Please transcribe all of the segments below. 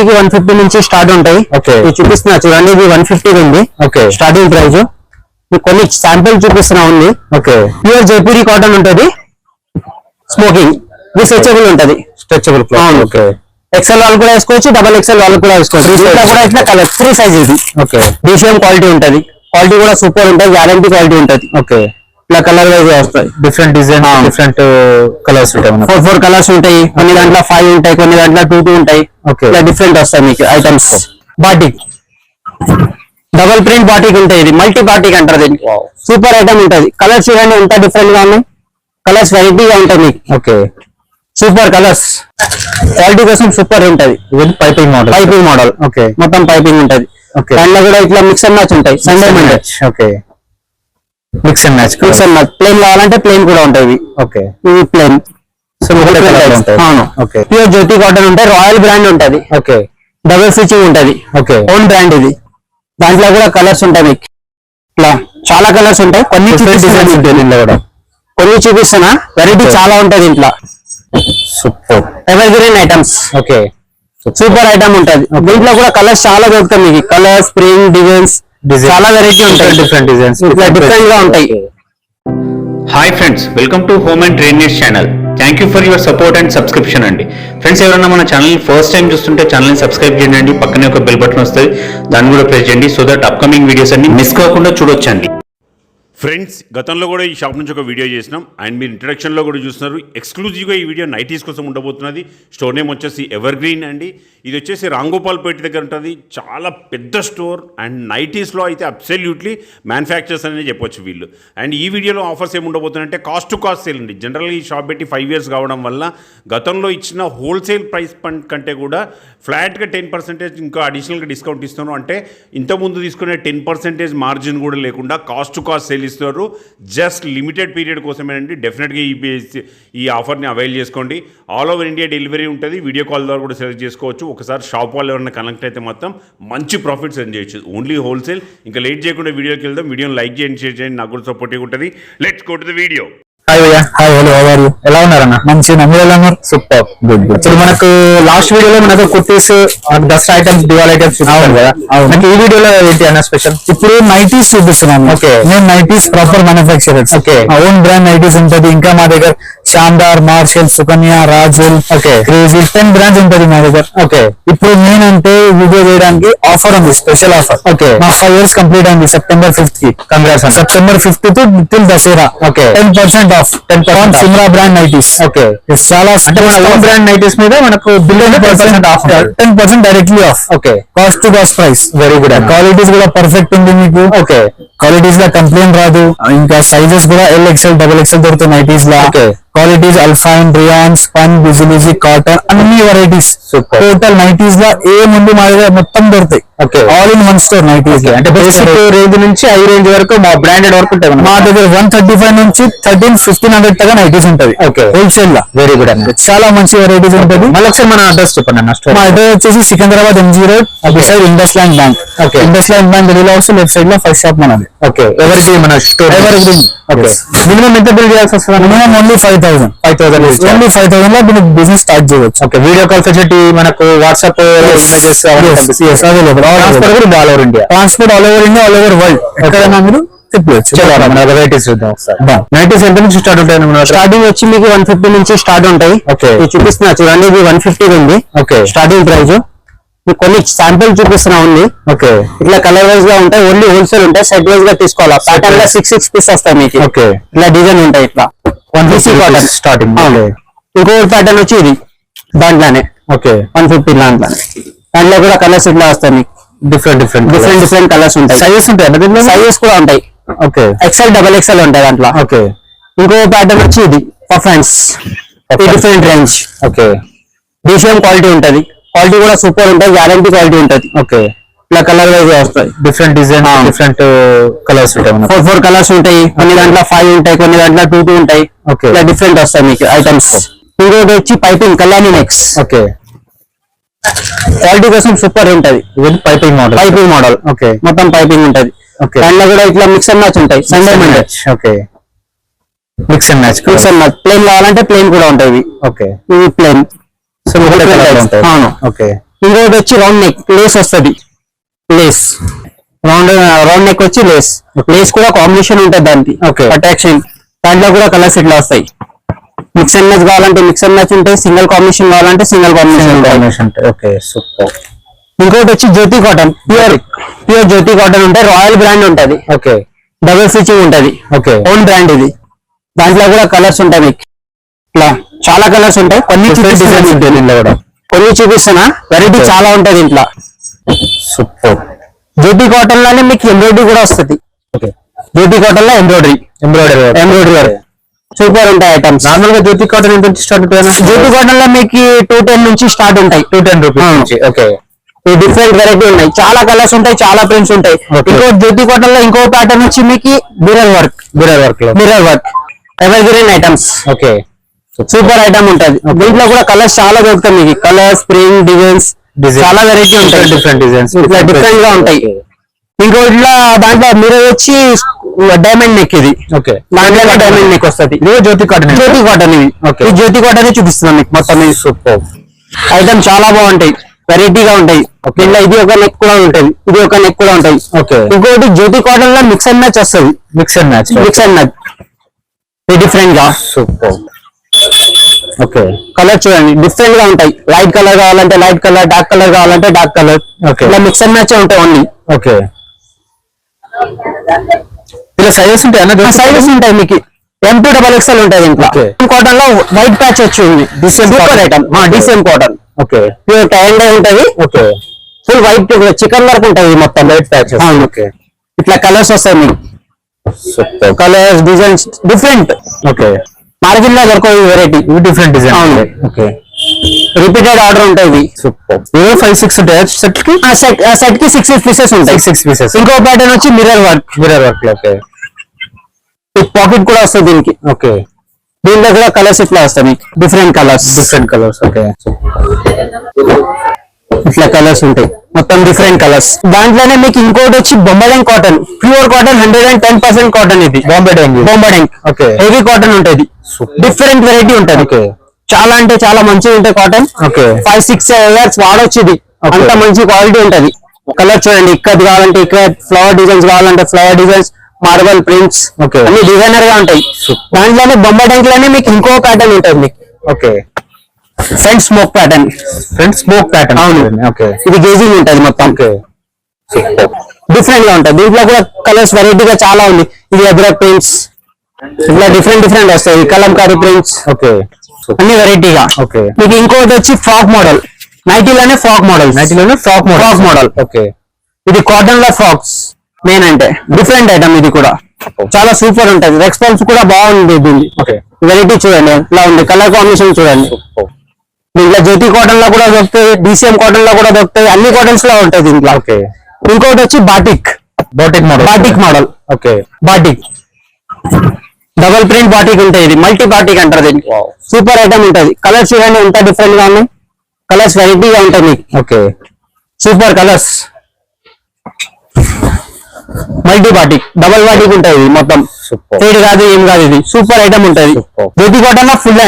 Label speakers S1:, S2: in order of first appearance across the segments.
S1: 150 నుంచి స్టార్ట్ ఉంటాయి. ఇది చూపిస్తున్నా చూడండి, ఇది 150 ఉంది స్టార్టింగ్ ప్రైస్. కొన్ని శాంపిల్ చూపిస్తున్నా ఉంది. ప్యూర్ జైపూరి కాటన్ ఉంటది, స్మోకింగ్, ఇది స్ట్రెచబుల్ ఉంటది, స్ట్రెచబుల్ క్లాత్. ఎక్సెల్ వాళ్ళు కూడా వేసుకోవచ్చు, డబల్ ఎక్సెల్ వాళ్ళు కూడా వేసుకోవచ్చు. ఇట్లా కూడా ఇట్లా కలర్ ఫ్రీ సైజ్ ఇది. డిషియం క్వాలిటీ ఉంటది, క్వాలిటీ కూడా సూపర్ ఉంటది, గ్యారంటీ క్వాలిటీ ఉంటది. ఇట్లా కలర్ వైజ్ వస్తాయి, డిఫరెంట్ డిజైన్, డిఫరెంట్ కలర్స్ ఉంటాయి. 4 కలర్స్ ఉంటాయి, కొన్ని దాంట్లో 5 ఉంటాయి, కొన్ని దాంట్లో 2 ఉంటాయి. ఇట్లా డిఫరెంట్ వస్తాయి మీకు items. Batik double print batik ఉంటాయి, ఇది మల్టీ బాటిక్ అంటారు దీనికి. సూపర్ ఐటమ్ ఉంటది. కలర్స్ ఇవన్నీ ఉంటాయి, డిఫరెంట్ గా ఉన్నాయి. కలర్స్ వెరైటీగా ఉంటాయి మీకు. సూపర్ కలర్స్, క్వాలిటీ కోసం సూపర్ ఉంటది. పైపింగ్ మోడల్ మొత్తం పైపింగ్ ఉంటది. దాంట్లో కూడా ఇట్లా మిక్స్ అండ్ మ్యాచ్ ఉంటాయి, Sunday Monday mix and match. Plain కావాలంటే ప్లేన్ కూడా ఉంటాయి. ఇవి ప్లేన్. అవును, ప్యూర్ జ్యోతి కాటన్ ఉంటాయి, రాయల్ బ్రాండ్ ఉంటది. డబుల్ స్టిచింగ్ ఉంటది, ఓన్ బ్రాండ్ ఇది. దాంట్లో కూడా కలర్స్ ఉంటాయి మీకు. ఇట్లా చాలా కలర్స్ ఉంటాయి, కొన్ని డిజైన్స్ ఉంటాయి దీంట్లో కూడా. కొన్ని చూపిస్తున్నా, వెరైటీ చాలా ఉంటాయి దీంట్లో. Super ever green items. Super item ఉంటది. దీంట్లో కూడా కలర్స్ చాలా దొరుకుతాయి మీకు. కలర్స్, స్ప్రింగ్ డిజైన్స్ చాలా వెరైటీ ఉంటాయి, డిఫరెంట్ డిజైన్స్ ఇట్లా డిఫరెంట్ గా ఉంటాయి.
S2: Hi friends, welcome to home and trade needs channel. Thank you for your support and subscription అండి. ఫ్రెండ్స్, ఎవరైనా మన ఛానల్ ఫస్ట్ టైం చూస్తుంటే ఛానల్ని సబ్స్క్రైబ్ చేయండి. పక్కనే ఒక బెల్ బటన్ వస్తుంది, దాన్ని కూడా ప్రెస్ చేయండి, సో దట్ అప్కమింగ్ వీడియోస్ అన్ని మిస్ కాకుండా చూడొచ్చండి.
S3: ఫ్రెండ్స్, గతంలో కూడా ఈ షాప్ నుంచి ఒక వీడియో చేసినాం అండ్ మీరు ఇంట్రడక్షన్లో కూడా చూస్తున్నారు. ఎక్స్క్లూజివ్గా ఈ వీడియో నైటీస్ కోసం ఉండబోతున్నది. స్టోర్ నేమ్ వచ్చేసి ఎవర్ గ్రీన్ అండి. ఇది వచ్చేసి రాంగోపాల్పేట దగ్గర ఉంటుంది. చాలా పెద్ద స్టోర్ అండ్ నైటీస్లో అయితే అబ్సల్యూట్లీ మ్యానుఫ్యాక్చర్స్ అనేది చెప్పొచ్చు వీళ్ళు. అండ్ ఈ వీడియోలో ఆఫర్స్ ఏమి ఉండబోతున్నాయంటే కాస్ట్ టు కాస్ట్ సేల్ అండి. జనరల్గా ఈ షాప్ పెట్టి 5 years కావడం వల్ల గతంలో ఇచ్చిన హోల్సేల్ ప్రైస్ కంటే కూడా ఫ్లాట్గా 10% ఇంకా అడిషనల్గా డిస్కౌంట్ ఇస్తున్నాను. అంటే ఇంతకుముందు తీసుకునే 10% మార్జిన్ కూడా లేకుండా కాస్ట్ టు కాస్ట్ సేల్ ఇస్తున్నారు. జస్ట్ లిమిటెడ్ పీరియడ్ కోసమేనండి. డెఫినెట్గా ఈ ఆఫర్ని అవైల్ చేసుకోండి. ఆల్ ఓవర్ ఇండియా డెలివరీ ఉంటుంది. వీడియో కాల్ ద్వారా కూడా సెలెక్ట్ చేసుకోవచ్చు. ఒకసారి షాప్ వాళ్ళు ఎవరైనా కనెక్ట్ అయితే మొత్తం మంచి ప్రాఫిట్స్ ఎర్న్ చేయొచ్చు. Only wholesale. ఇంకా లేట్ చేయకుండా వీడియోకి వెళ్దాం. వీడియోని లైక్ చేయండి, షేర్ చేయండి, నాకు కూడా సపోర్టివ్ ఉంటుంది. Let's go to the video.
S1: Hi భయ్యా. Hi, hello, how are you? ఎలా ఉన్నారన్న? మంచిగా. మీరు ఎలా ఉన్నారు? Super, good good. ఇప్పుడు మనకు లాస్ట్ వీడియోలో మనకు కుర్తీస్, దసరా ఐటమ్స్, దివాల్ ఐటమ్స్ చూపించాం కదా. మనకి ఈ వీడియోలో ఏంటి అన్న స్పెషల్? ఇప్పుడు నైటీస్ చూపిస్తున్నాను. నేను nighties proper manufacturers. Own brand nighties ఉంటది. ఇంకా మా దగ్గర Shandaar, martial, Sukanya, రాజుల్, crazy 10 brands ఉంటది మా దగ్గర. ఇప్పుడు నేనంటే వీడియో చేయడానికి ఆఫర్ ఉంది, స్పెషల్ ఆఫర్. నా 5 years కంప్లీట్ అయింది September 5th కి. Congrats. September 5th to till Dasara 10% of. 10% సిమ్రా brand nighties. చాలా అంటే మన ఓన్ బ్రాండ్ నైటీస్ మీద మనకు bill 10% of, 10% directly of. Cost to cost price. Very good. Qualities కూడా పర్ఫెక్ట్ ఉంది మీకు. క్వాలిటీస్ గా కంప్లైంట్ రాదు. ఇంకా సైజెస్ కూడా LXL, XXL దొరుకుతాయి నైటీస్ లా. క్వాలిటీస్ అల్ఫైన్, రియాన్, స్పన్, బిజిలిజీ, కాటన్, అన్ని వెరైటీస్. టోటల్ నైటీస్ లా ఏముంది మా దగ్గర మొత్తం దొరుకుతాయి. All in one store nighties. అంటే బేసిక్ రేంజ్ నుంచి హై రేంజ్ వరకు మా బ్రాండెడ్ వరకు ఉంటాయి. మా దగ్గర 135 నుంచి 1300-1500 దాకా నైటీస్ ఉంటది హోల్సేల్ లా. వెరీ గుడ్ అండి. చాలా మంచి వెరైటీస్ ఉంటుంది. మళ్ళీ ఒకసారి మన అడ్రస్ చెప్పండి అన్న. మా అడ్రస్ వచ్చేసి Secunderabad MG Road, side IndusInd bank. IndusInd bank గలీలో వస్తే లెఫ్ట్ సైడ్ లో ఫస్ట్ షాప్ మనది. ఎవర్ గ్రీన్ మన స్టోర్. Evergreen. మినిమం ఎంత బిల్ చేయాల్సి వస్తుంది? Minimum only 5,000. ఓన్లీ 5,000 లో మీరు బిజినెస్ స్టార్ట్ చేయవచ్చు. వీడియో కాల్ ఫెసిలిటీ మనకు వాట్సాప్ ఇమేజెస్ అవైలబుల్. ట్రాన్స్పోర్ట్ కూడా all over India. Transport all over India, all over world ఎక్కడైనా మీరు చెప్పవచ్చు. వెరైటీస్ చూద్దాం ఒకసారి. నైటీస్ ఎంత నుంచి స్టార్ట్ ఉంటాయి? స్టార్టింగ్ వచ్చి మీకు 150 నుంచి స్టార్ట్ ఉంటాయి. ఇది చూపిస్తున్నా చూడండి, ఇది 150 ఉంది స్టార్టింగ్ ప్రైస్. కొన్ని శాంపిల్ చూపిస్తున్నా ఉంది. ఇట్లా కలర్ వైజ్ గా ఉంటాయి, ఓన్లీ హోల్సేల్ ఉంటాయి. సెట్ వైజ్ గా తీసుకోవాలా. ప్యాటర్న్ లో 6 పీస్ వస్తాయి మీకు. ఇట్లా డిజైన్ ఉంటాయి. ఇట్లా 150 ప్యాటర్న్ స్టార్టింగ్. ఇంకో ప్యాటర్న్ వచ్చి ఇది దాంట్లోనే 150 దాంట్లోనే. దాంట్లో కూడా కలర్స్ ఇట్లా వస్తాయి మీకు. డిఫరెంట్ కలర్స్ ఉంటాయి. సైజెస్ ఉంటాయి, సైజెస్ కూడా ఉంటాయి. XL, XXL ఉంటాయి దాంట్లో. ఇంకో ప్యాటర్న్ వచ్చి ఇది పఫ్ హ్యాండ్స్, డిఫరెంట్ రేంజ్. డిషియం క్వాలిటీ ఉంటది, క్వాలిటీ కూడా సూపర్ ఉంటుంది, గ్యారంటీ క్వాలిటీ ఉంటది. ఇట్లా కలర్ వైజ్ వస్తాయి, డిఫరెంట్ డిజైన్, డిఫరెంట్ కలర్స్ ఉంటాయి. 4 కలర్స్ ఉంటాయి, కొన్ని దాంట్లో 5 ఉంటాయి, కొన్ని దాంట్లో 2 ఉంటాయి. ఇట్లా డిఫరెంట్ వస్తాయి మీకు ఐటమ్స్. ఇంకోటి వచ్చి పైపింగ్, కళ్యాణి నెక్స్. క్వాలిటీ కోసం సూపర్ ఉంటది. పైపింగ్ మోడల్ మొత్తం పైపింగ్ ఉంటది. దాంట్లో కూడా ఇట్లా మిక్స్ అండ్ మ్యాచ్ ఉంటాయి, Sunday Monday. Mix and match. Plain కావాలంటే ప్లేన్ కూడా ఉంటాయి. ఇవి ప్లేన్. అవును.
S4: ఇంకొకటి వచ్చి రౌండ్ నెక్ లేస్ వస్తుంది. లేస్ రౌండ్ నెక్ వచ్చి లేస్ కూడా కాంబినేషన్ ఉంటుంది దానికి.
S1: Okay.
S4: అట్రాక్షన్ దాంట్లో కూడా కలర్స్ ఇట్లా వస్తాయి. మిక్స్ అండ్ మ్యాచ్ కావాలంటే మిక్స్ అండ్ మ్యాచ్ ఉంటాయి. సింగిల్ కాంబినేషన్ కావాలంటే సింగిల్ కాంబినేషన్ ఉంటాయి.
S1: Okay super.
S4: ఇంకోటి వచ్చి జ్యోతి కాటన్ ప్యూర్ జ్యోతి కాటన్ ఉంటాయి. రాయల్ బ్రాండ్ ఉంటది.
S1: ఓకే
S4: డబుల్ స్టిచింగ్ ఉంటది.
S1: ఓకే
S4: ఓన్ బ్రాండ్ ఇది. దాంట్లో కూడా కలర్స్ ఉంటాయి మీకు ఇట్లా చాలా కలర్స్ ఉంటాయి. కొన్ని చూపిస్తున్నా వెరైటీ చాలా ఉంటది దీంట్లో.
S1: సూపర్.
S4: జ్యోతి కాటన్ లోనే మీకు ఎంబ్రాయిడరీ కూడా వస్తుంది.
S1: ఓకే
S4: జ్యోతి కాటన్ లో ఎంబ్రాయిడరీ వర్క్ సూపర్ ఉంటాయి ఐటమ్స్.
S1: నార్మల్ గా జ్యోతి కాటన్ ఎంత స్టార్ట్ అవుతుంది?
S4: జ్యోతి కాటన్ లో మీకు 210 నుంచి స్టార్ట్ ఉంటాయి.
S1: 210 రూపీస్ నుంచి. ఓకే
S4: డిఫరెంట్ వెరైటీ ఉన్నాయి. చాలా కలర్స్ ఉంటాయి. చాలా ప్రింట్స్ ఉంటాయి.
S1: Okay.
S4: ఇంకో జ్యోతి కాటన్ లో ఇంకో ప్యాటర్న్ వచ్చి మీకు mirror work ever green items.
S1: Okay
S4: super item ఉంటది. దీంట్లో కూడా కలర్స్ చాలా దొరుకుతాయి మీకు. కలర్స్ స్ప్రింగ్ డిజైన్స్ చాలా వెరైటీ ఉంటాయి.
S1: డిఫరెంట్ డిజైన్స్
S4: ఇట్లా డిఫరెంట్ గా ఉంటాయి. ఇంకో ఇట్లా దాంట్లో మిర్రర్ వచ్చి డైమండ్ నెక్ ఇది.
S1: ఓకే
S4: దాంట్లో డైమండ్ నెక్ వస్తుంది.
S1: ఇది జ్యోతి కాటన్.
S4: ఇది
S1: Okay.
S4: ఈ జ్యోతి కాటన్ చూపిస్తున్నాం మీకు మొత్తం.
S1: సూపర్.
S4: ఐటమ్ చాలా బాగుంటాయి. వెరైటీగా ఉంటాయి. దీంట్లో ఇది ఒక నెక్ కూడా ఉంటుంది. ఇది ఒక నెక్ కూడా ఉంటాయి.
S1: ఓకే
S4: ఇంకోటి జ్యోతి కాటన్ లో మిక్స్ అండ్ మ్యాచ్ వస్తుంది.
S1: Mix and match.
S4: డిఫరెంట్ గా
S1: సూపర్. ఓకే
S4: కలర్ చూడండి డిఫరెంట్ గా ఉంటాయి. లైట్ కలర్ కావాలంటే లైట్ కలర్, డార్క్ కలర్ కావాలంటే డార్క్ కలర్.
S1: Okay.
S4: ఇలా మిక్స్ అండ్ మ్యాచ్ ఉంటాయి ఓన్లీ.
S1: ఓకే ఇలా సైజెస్ ఉంటాయి అన్న?
S4: సైజెస్ ఉంటాయి మీకు. M2XXL ఉంటుంది ఇంట్లో.
S1: Okay.
S4: కాటన్ లో వైట్ ప్యాచ్ వచ్చింది. Super item. DCM cotton
S1: okay
S4: pure టైండ్ ఉంటది.
S1: Okay
S4: full white chikan work ఉంటుంది మొత్తం.
S1: White patch. ఓకే
S4: ఇట్లా కలర్స్ వస్తాయి మీకు.
S1: Super.
S4: Colours designs different.
S1: Okay
S4: market లో దొరకవు వెరైటీ.
S1: ఇవి డిఫరెంట్ డిజైన్.
S4: అవును.
S1: ఓకే
S4: రిపీటెడ్ ఆర్డర్ ఉంటాయి.
S1: సూపర్. ఇవి 5-6 ఉంటాయి సెట్ కి.
S4: సెట్ కి 6 పీసెస్ ఉంటాయి.
S1: 6 పీసెస్.
S4: ఇంకో ప్యాటర్న్ వచ్చి మిర్రర్ వర్క్.
S1: ఓకే
S4: పాకెట్ కూడా వస్తుంది దీనికి.
S1: ఓకే
S4: దీంట్లో కూడా కలర్స్ ఇట్లా వస్తాయి మీకు. Different colours. ఓకే ఇట్లా కలర్స్ ఉంటాయి మొత్తం డిఫరెంట్ కలర్స్. దాంట్లోనే మీకు ఇంకోటి వచ్చి Bombay cotton pure cotton 110% cotton. ఇది బొంబాయి
S1: ఓకే
S4: హెవీ కాటన్ ఉంటుంది. డిఫరెంట్ వెరైటీ ఉంటుంది.
S1: ఓకే
S4: చాలా అంటే చాలా మంచిగా ఉంటాయి కాటన్.
S1: ఓకే
S4: 5-6 ఇయర్స్ వాడొచ్చు ఇది. అంత మంచి క్వాలిటీ ఉంటది. కలర్ చూడండి. ఇక్కత్ కావాలంటే ఇక్కత్, ఫ్లవర్ డిజైన్స్ కావాలంటే flower designs, marble prints
S1: Okay.
S4: అన్ని డిజైనర్ గా ఉంటాయి. దాంట్లోనే బొంబాయి లోనే మీకు ఇంకో ప్యాటర్న్ ఉంటుంది మీకు.
S1: Okay
S4: front smoke pattern. అవును.
S1: ఓకే
S4: ఇది గేజింగ్ ఉంటుంది మొత్తం.
S1: Okay super.
S4: డిఫరెంట్ గా ఉంటాయి. దీంట్లో కూడా కలర్స్ వెరైటీగా చాలా ఉంది. ఇది అబ్రాక్ ప్రింట్స్ ఇట్లా డిఫరెంట్ వస్తాయి. కలంకారీ ప్రింట్స్
S1: ఓకే
S4: అన్ని వెరైటీగా.
S1: ఓకే
S4: మీకు ఇంకోటి వచ్చి ఫ్రాక్ మోడల్. నైటీలోనే ఫ్రాక్ మోడల్.
S1: ఓకే
S4: ఇది కాటన్ లో ఫ్రాక్స్ మెయిన్ అంటే డిఫరెంట్ ఐటమ్. ఇది కూడా చాలా సూపర్ ఉంటది. రెస్పాన్స్ కూడా బాగుంది దీన్ని.
S1: ఓకే
S4: వెరైటీ చూడండి ఇలా ఉంది. కలర్ కాంబినేషన్ చూడండి. దీంట్లో జ్యోతి కాటన్ లో కూడా దొరుకుతాయి. DCM కాటన్ లో కూడా దొరుకుతాయి. అన్ని కాటన్స్ లో ఉంటాయి దీంట్లో.
S1: ఓకే
S4: ఇంకోటి వచ్చి batik model.
S1: Okay
S4: batik double print batik ఉంటాయి. ఇది మల్టీ బాటిక్ అంటారు దీన్ని.
S1: Wow.
S4: సూపర్ ఐటమ్ ఉంటది. కలర్స్ చూడండి ఎంత డిఫరెంట్ గా ఉన్నాయి. కలర్స్ వెరైటీగా ఉంటాయి మీకు.
S1: Okay
S4: super colours. Multi batik double batik ఉంటాయి మొత్తం.
S1: సూపర్.
S4: ఫేడ్ కాదు ఏం కాదు. ఇది సూపర్ ఐటమ్ ఉంటది.
S1: Super.
S4: జ్యోతి కాటన్ లో ఫుల్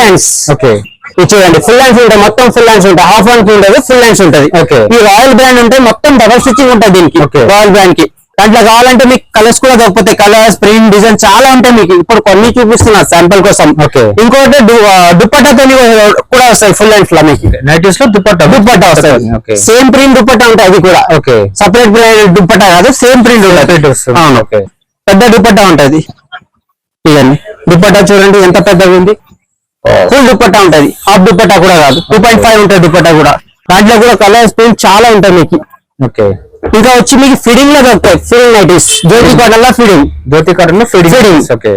S4: హ్యాండ్స్.
S1: ఓకే
S4: ఇది చూడండి ఫుల్ హ్యాండ్స్ ఉంటాయి. మొత్తం ఫుల్ హ్యాండ్స్ ఉంటాయి. హాఫ్ హ్యాండ్ ఉండదు. ఫుల్ హ్యాండ్స్ ఉంటది.
S1: Okay.
S4: ఈ రాయల్ బ్రాండ్ ఉంటే మొత్తం డబల్ స్టిచ్చింగ్ ఉంటుంది దీనికి.
S1: Okay.
S4: రాయల్ బ్రాండ్ కి దాంట్లో కావాలంటే మీకు కలర్స్ కూడా దొరుకుతాయి. కలర్స్ ప్రింట్ డిజైన్ చాలా ఉంటాయి మీకు. ఇప్పుడు కొన్ని చూపిస్తున్నా శాంపుల్ కోసం.
S1: Okay.
S4: ఇంకోటి దుప్పట్టాతో కూడా వస్తాయి. ఫుల్ హ్యాండ్స్ లో మీకు
S1: నైటీస్ లో దుపట్టా
S4: వస్తాయి.
S1: ఓకే
S4: సేమ్ ప్రింట్ దుప్పట్టా ఉంటాయి. అది కూడా
S1: ఓకే
S4: సపరేట్ దుప్పట్టా కాదు. సేమ్ ప్రింట్ ఉంటుంది. అవును.
S1: ఓకే
S4: పెద్ద దుప్పట్టా ఉంటది. ఇదండి దుప్పట్టా చూడండి ఎంత పెద్దగా ఉంది. ఫుల్ దుప్పట్టా ఉంటది. హాఫ్ దుప్పట్టా కూడా కాదు. 2.5 ఉంటుంది దుప్పట్టా కూడా. దాంట్లో కూడా కలర్స్ ప్రింట్ చాలా ఉంటాయి మీకు.
S1: ఓకే
S4: ఇంకా వచ్చి మీకు ఫిడింగ్ లో దొరుకుతాయి. ఫిడింగ్ నైటీస్ జ్యోతి కాటన్ లో ఫిడింగ్.
S1: ఓకే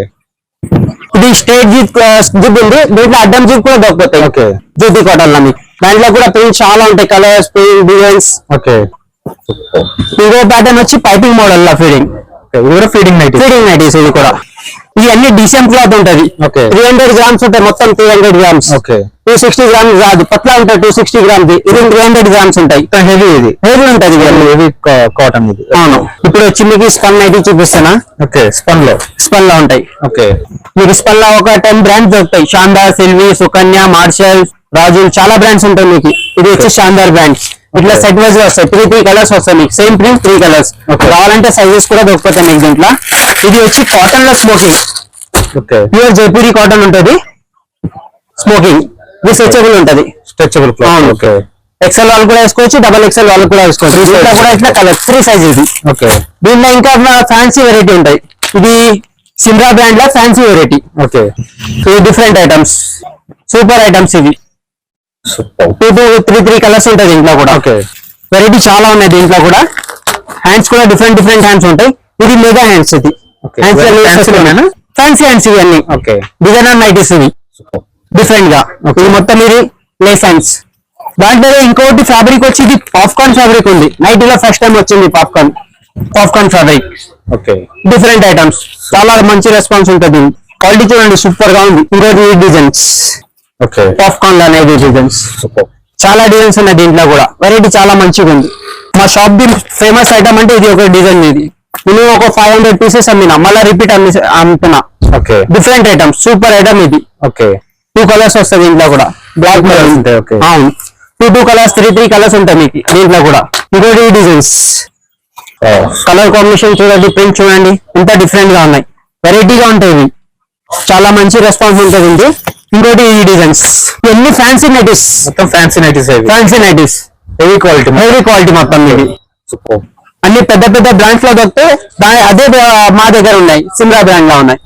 S4: ఇది స్ట్రేట్ జిప్ ఉంది. దీంట్లో అడ్డం జిప్ కూడా దొరుకుతాయి.
S1: ఓకే
S4: జ్యోతి కాటన్ లో మీకు. దాంట్లో కూడా ప్రింట్ చాలా ఉంటాయి. Colours print designs.
S1: ఓకే
S4: ఇంకో ప్యాటర్న్ వచ్చి పైపింగ్ మోడల్ లో ఫిడింగ్.
S1: ఫీడింగ్
S4: నైటీస్ ఇది కూడా. ఇవన్నీ DCM క్లాత్ ఉంటది.
S1: Okay.
S4: 300 గ్రామ్స్ ఉంటాయి మొత్తం. 300 గ్రామ్స్.
S1: ఓకే
S4: 260 గ్రామ్స్ కాదు. పట్ల ఉంటాయి 260 గ్రామ్స్. ఇది 300 గ్రామ్స్ ఉంటాయి.
S1: హెవీ
S4: హెవీ ఉంటది.
S1: హెవీ కాటన్ ఇది.
S4: అవును. ఇప్పుడు వచ్చి మీకు స్పన్ నైటీ చూపిస్తానా.
S1: ఓకే స్పన్ లో
S4: ఉంటాయి.
S1: ఓకే
S4: మీకు స్పన్ లో ఒక 10 బ్రాండ్స్ దొరుకుతాయి. శాందా, సిల్వి, సుకన్య, మార్షల్, రాజు చాలా బ్రాండ్స్ ఉంటాయి మీకు. ఇది వచ్చి శాందార్ బ్రాండ్. ఇట్లా సెట్ వైజ్ వస్తాయి, 3 కలర్స్ వస్తాయి మీకు. Same print 3 colours. కావాలంటే సైజెస్ కూడా దొరుకుతాయి మీకు దీంట్లో. ఇది వచ్చి కాటన్ లో smoking,
S1: okay.
S4: Pure Jaipuri cotton ఉంటది స్మోకింగ్. ఇది స్ట్రెచబుల్ ఉంటది.
S1: Stretchable cloth. ఓకే.
S4: ఎక్సెల్ వాళ్ళు కూడా వేసుకోవచ్చు, డబల్ ఎక్సెల్ వాళ్ళు కూడా వేసుకోవచ్చు. దీంట్లో కూడా ఇట్లా కలర్ 3 సైజ్ ఇది.
S1: ఓకే.
S4: దీంట్లో ఇంకా ఫ్యాన్సీ వెరైటీ ఉంటాయి. ఇది సిమ్రా బ్రాండ్ లో ఫ్యాన్సీ వెరైటీ.
S1: ఓకే.
S4: ఇది డిఫరెంట్ ఐటమ్స్, సూపర్ ఐటమ్స్ ఇవి. 2 to 3 కలర్స్ ఉంటాయి దీంట్లో కూడా.
S1: ఓకే.
S4: వెరైటీ చాలా ఉన్నాయి దీంట్లో కూడా. హ్యాండ్స్ కూడా డిఫరెంట్ హ్యాండ్స్ ఉంటాయి. ఇది మెగా హ్యాండ్స్. ఇది
S1: Okay.
S4: ఫ్యాన్సీ హ్యాండ్స్ ఇవన్నీ.
S1: ఓకే.
S4: డిజైనర్ నైటీస్ ఇవి డిఫరెంట్ గా. ఇది మొత్తం ఇది లేస్ హ్యాండ్స్. దాంట్లో ఇంకోటి ఫ్యాబ్రిక్ వచ్చి ఇది పాప్కార్న్ ఫ్యాబ్రిక్ ఉంది. నైటీలో ఫస్ట్ టైం వచ్చింది popcorn fabric.
S1: Okay.
S4: Different items, చాలా మంచి రెస్పాన్స్ ఉంటుంది. క్వాలిటీ చూడండి సూపర్ గా ఉంది. ఇంకోటి డిజైన్స్
S1: ఓకే.
S4: పాప్కార్న్ అనేది డిజైన్స్, చాలా డిజైన్స్ ఉన్నాయి దీంట్లో కూడా. వెరైటీ చాలా మంచిగా ఉంది. మా షాప్ ది ఫేమస్ ఐటమ్ అంటే ఇది ఒక డిజైన్. ఇది నేను ఒక 500 పీసెస్ అమ్మినా, మళ్ళీ రిపీట్ అమ్ముతున్నా.
S1: Okay.
S4: Different item, super item ఇది.
S1: ఓకే.
S4: 2 కలర్స్ వస్తాయి దీంట్లో కూడా. బ్లాక్ కలర్స్
S1: ఉంటాయి. ఓకే.
S4: అవును, 2 కలర్స్ 3 కలర్స్ ఉంటాయి మీకు దీంట్లో కూడా. ఇంకోటి డిజైన్స్, కలర్ కాంబినేషన్ చూడండి, ప్రింట్ చూడండి ఎంత డిఫరెంట్ గా ఉన్నాయి. వెరైటీగా ఉంటాయి ఇవి, చాలా మంచి రెస్పాన్స్ ఉంటుంది. ఇంకోటి ఈ డిజైన్స్ ఎన్ని ఫ్యాన్సీ నైటీస్,
S1: మొత్తం ఫ్యాన్సీ నైటీస్. హెవీ
S4: క్వాలిటీ మొత్తం ఇది. అన్ని పెద్ద బ్రాండ్స్ లో దొరికితే అదే మా దగ్గర ఉన్నాయి. సిమ్రా బ్రాండ్ లో ఉన్నాయి.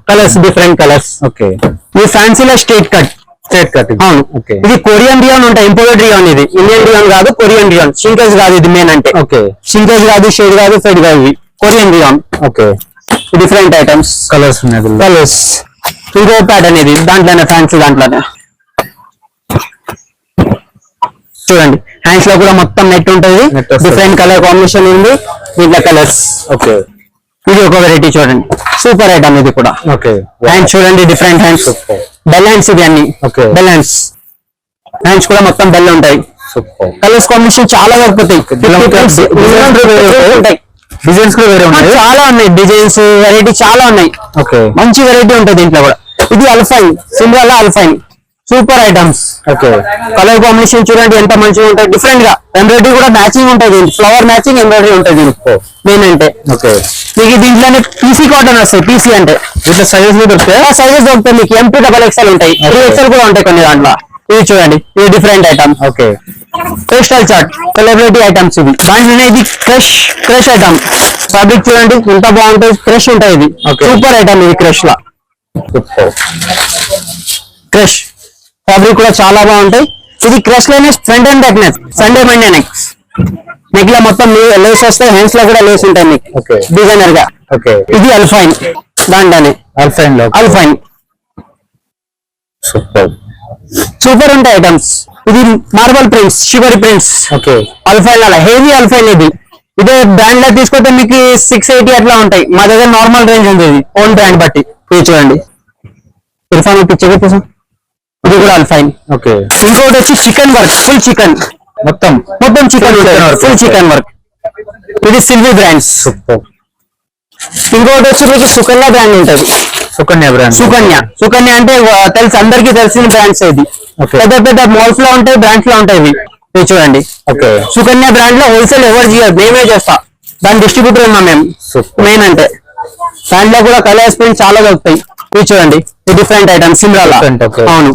S4: Colours different colours.
S1: ఓకే.
S4: ఈ ఫ్యాన్సీలో స్ట్రేట్ కట్. అవును.
S1: ఓకే.
S4: ఇది కొరియన్ రియాన్ ఉంటాయి, ఇంపోర్టెడ్ రియాన్. ఇది ఇండియన్ రియాన్ కాదు, కొరియన్ రియాన్. షింకేజ్ కాదు ఇది మెయిన్ అంటే.
S1: ఓకే.
S4: షింకేజ్ కాదు, షేడ్ కాదు, ఫెడ్ కాదు, ఇది Korean rayon.
S1: Okay.
S4: Different items,
S1: colours ఉన్నాయి.
S4: కలర్స్. ఇంకో ప్యాటర్న్ ఇది దాంట్లోనే, ఫ్యాన్సీ దాంట్లోనే చూడండి. హ్యాండ్స్ లో కూడా మొత్తం నెట్ ఉంటుంది. డిఫరెంట్ కలర్ కాంబినేషన్ ఉంది దీంట్లో కలర్స్.
S1: ఓకే.
S4: ఇది ఒక వెరైటీ చూడండి, సూపర్ ఐటమ్ ఇది కూడా.
S1: ఓకే.
S4: హ్యాండ్స్ చూడండి, డిఫరెంట్ హ్యాండ్స్, బెల్ హ్యాండ్స్ ఇది అన్ని.
S1: ఓకే.
S4: బెల్ హ్యాండ్స్ కూడా మొత్తం బెల్ ఉంటాయి. కలర్స్ కాంబినేషన్ చాలా దొరుకుతాయి.
S1: డిజైన్స్ కూడా వేరే ఉన్నాయి.
S4: చాలా ఉన్నాయి డిజైన్స్, వెరైటీ చాలా ఉన్నాయి.
S1: ఓకే.
S4: మంచి వెరైటీ ఉంటుంది దీంట్లో కూడా. ఇది alpine, symbol alpine, super items.
S1: Okay.
S4: Colour combination చూడండి ఎంత మంచిగా ఉంటాయి. డిఫరెంట్ గా ఎంబ్రాయిడరీ కూడా మ్యాచింగ్ ఉంటుంది, ఫ్లవర్ మ్యాచింగ్ ఎంబ్రాయిడరీ ఉంటుంది మెయిన్ అంటే.
S1: ఓకే.
S4: మీకు దీంట్లోనే పీసీ కాటన్ వస్తాయి. పీసీ అంటే
S1: దీంట్లో సైజెస్ దొరుకుతాయి.
S4: సైజెస్ దొరుకుతాయి మీకు. M2 డబల్ XL ఉంటాయి, 3XL కూడా ఉంటాయి కొన్ని దాంట్లో. ఇది చూడండి, ఇది different item.
S1: Okay.
S4: Pastel chart celebrity items ఇవి. దాంట్లోనే ఇది క్రష్ ఐటమ్. ఫ్యాబ్రిక్ చూడండి ఎంత బాగుంటుంది, క్రష్ ఉంటాయి. ఇది సూపర్ ఐటమ్. ఇది క్రష్ లా, క్రష్ ఫ్యాబ్రిక్ కూడా చాలా బాగుంటాయి. ఇది క్రష్ లోనే front and back neck, Sunday Monday neck లో మొత్తం లేస్ వస్తాయి. హ్యాండ్స్ లో కూడా లేస్ ఉంటాయి మీకు డిజైనర్ గా.
S1: ఓకే.
S4: ఇది అల్ఫైన్, దాంట్లోనే అల్ఫైన్ సూపర్ ఉంటాయి ఐటమ్స్. ఇది marble prints, shibori prints.
S1: Okay.
S4: Alpine అలా హెవీ అల్ఫైన్. ఇదే బ్రాండ్ లో తీసుకుంటే మీకు 680 అట్లా ఉంటాయి. మా దగ్గర నార్మల్ రేంజ్ ఉంది, ఇది ఓన్ బ్రాండ్ బట్టి. ఇది చూడండి, ఇర్ఫాన్ పిక్చర్ కోసం. ఇది కూడా అల్ఫైన్.
S1: ఓకే.
S4: ఇంకోటి వచ్చి చికెన్ వర్క్, ఫుల్ చికెన్, మొత్తం చికెన్ ఫుల్ చికెన్ వర్క్. ఇది సిల్వీ బ్రాండ్స్. ఇంకోటి వచ్చి మీకు సుకన్య బ్రాండ్ ఉంటుంది. సుకన్య అంటే తెలుసు, అందరికీ తెలిసిన బ్రాండ్స్. ఇది పెద్ద మాల్స్ లో ఉంటాయి, బ్రాండ్స్ లో ఉంటాయి ఇవి. ఇది చూడండి.
S1: ఓకే.
S4: సుకన్య బ్రాండ్ లో హోల్సేల్ ఎవరు చేయదు, మేమే చేస్తా. దాని డిస్ట్రిబ్యూటర్ ఉన్నాం మేము మెయిన్ అంటే. దాంట్లో కూడా కలర్స్ ప్రింట్ చాలా దొరుకుతాయి. ఇది చూడండి, డిఫరెంట్ ఐటమ్ సిమ్రాలా. అవును,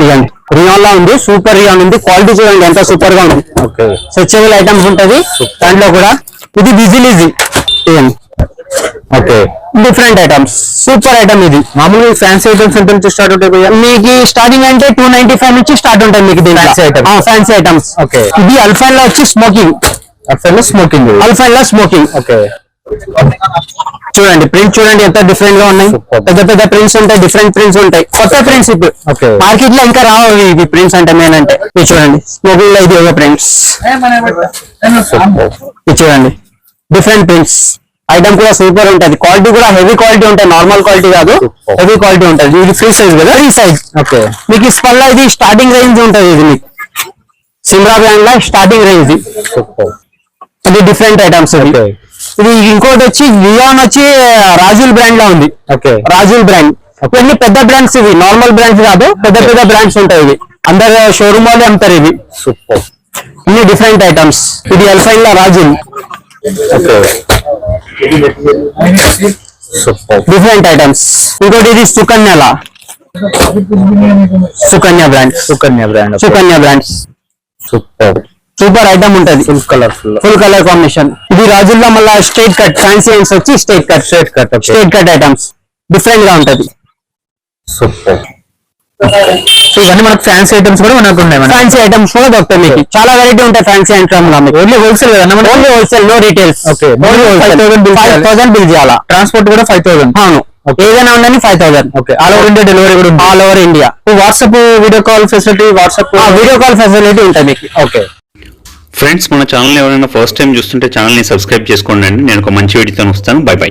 S4: ఇదండి రియాన్ లా ఉంది, సూపర్ రియాన్ ఉంది. క్వాలిటీ చూడండి ఎంత సూపర్ గా ఉంది. స్ట్రెచబుల్ ఐటమ్స్ ఉంటది దాంట్లో కూడా. ఇది విజిలీజీ. ఇదండి.
S1: Okay.
S4: Different items, super item. ఇది
S1: మామూలుగా ఫ్యాన్సీ ఐటమ్స్ ఎంత నుంచి స్టార్ట్ ఉంటాయి?
S4: మీకు స్టార్టింగ్ అంటే 295 నుంచి స్టార్ట్ ఉంటాయి మీకు ఫ్యాన్సీ ఐటమ్స్.
S1: ఓకే.
S4: ఇది అల్ఫైన్ లో వచ్చి స్మోకింగ్. అల్ఫైన్ లో స్మోకింగ్.
S1: ఓకే.
S4: చూడండి ప్రింట్ చూడండి ఎంత డిఫరెంట్ గా ఉన్నాయి. పెద్ద ప్రింట్స్ ఉంటాయి, డిఫరెంట్ ప్రింట్స్ ఉంటాయి, కొత్త ప్రింట్స్ ఇప్పుడు మార్కెట్ లో ఇంకా రావు ఇవి ప్రింట్స్ అంటే మెయిన్ అంటే. ఇది చూడండి స్మోకింగ్ లో ఇది ఒక ప్రింట్స్. ఇది చూడండి డిఫరెంట్ ప్రింట్స్. ఐటమ్ కూడా సూపర్ ఉంటుంది. క్వాలిటీ కూడా హెవీ క్వాలిటీ ఉంటాయి, నార్మల్ క్వాలిటీ కాదు, హెవీ క్వాలిటీ ఉంటుంది. ఇది ఫ్రీ సైజ్ కదా, ఫ్రీ సైజ్. ఓకే. మీకు స్పల్లా ఇది స్టార్టింగ్ రేంజ్ ఉంటుంది. ఇది మీకు సిమ్రా బ్రాండ్ లో స్టార్టింగ్ రేంజ్. ఇది డిఫరెంట్ ఐటమ్స్. ఇది ఇంకోటి వచ్చి లియాన్ వచ్చి రాజుల్ బ్రాండ్ లో ఉంది. రాజుల్ బ్రాండ్ ఇవన్నీ పెద్ద బ్రాండ్స్, ఇవి నార్మల్ బ్రాండ్స్ కాదు, పెద్ద పెద్ద బ్రాండ్స్ ఉంటాయి ఇవి. అందరు షోరూమ్ వాళ్ళే అమ్ముతారు ఇవి.
S1: సూపర్.
S4: ఇన్ని డిఫరెంట్ ఐటమ్స్. ఇది ఎల్ఫైన్ లో రాజుల్,
S1: సూపర్.
S4: Different items. ఇంకోటి ఇది సుకన్యల, Sukanya brand,
S1: Sukanya brand.
S4: Sukanya brands.
S1: Super.
S4: Super item ఉంటది,
S1: full colourful.
S4: Full colour combination. ఇది రాజుల్లో మళ్ళీ స్ట్రైట్ కట్, ఫ్యాన్సీ ఐటమ్స్ వచ్చి straight cut, straight cut items different గా ఉంటది.
S1: సూపర్. సో ఇవన్నీ మనకు ఫ్యాన్సీ ఐటమ్స్ కూడా మనకు ఉన్నాయి.
S4: ఫ్యాన్సీ ఐటమ్స్ కూడా దొరుకుతాయి మీకు. చాలా వెరైటీ ఉంటాయి ఫ్యాన్సీ ఐటమ్ లో మీకు.
S1: ఓన్లీ హోల్సేల్ కదా?
S4: Only wholesale, no retails.
S1: Okay.
S4: Only 5,000 bill చేయాలా.
S1: ట్రాన్స్పోర్ట్ కూడా 5,000.
S4: అవును, ఏదైనా ఉండని 5,000.
S1: Okay. All over India delivery కూడా ఉంది.
S4: All over India.
S1: WhatsApp video call facility, WhatsApp
S4: video call facility ఉంటుంది మీకు.
S1: ఓకే.
S2: ఫ్రెండ్స్ మన ఛానల్ ఎవరైనా ఫస్ట్ టైం చూస్తుంటే ఛానల్ని సబ్స్క్రైబ్ చేసుకోండి అండి. నేను ఒక మంచి వీడియోతో వస్తాను. By by.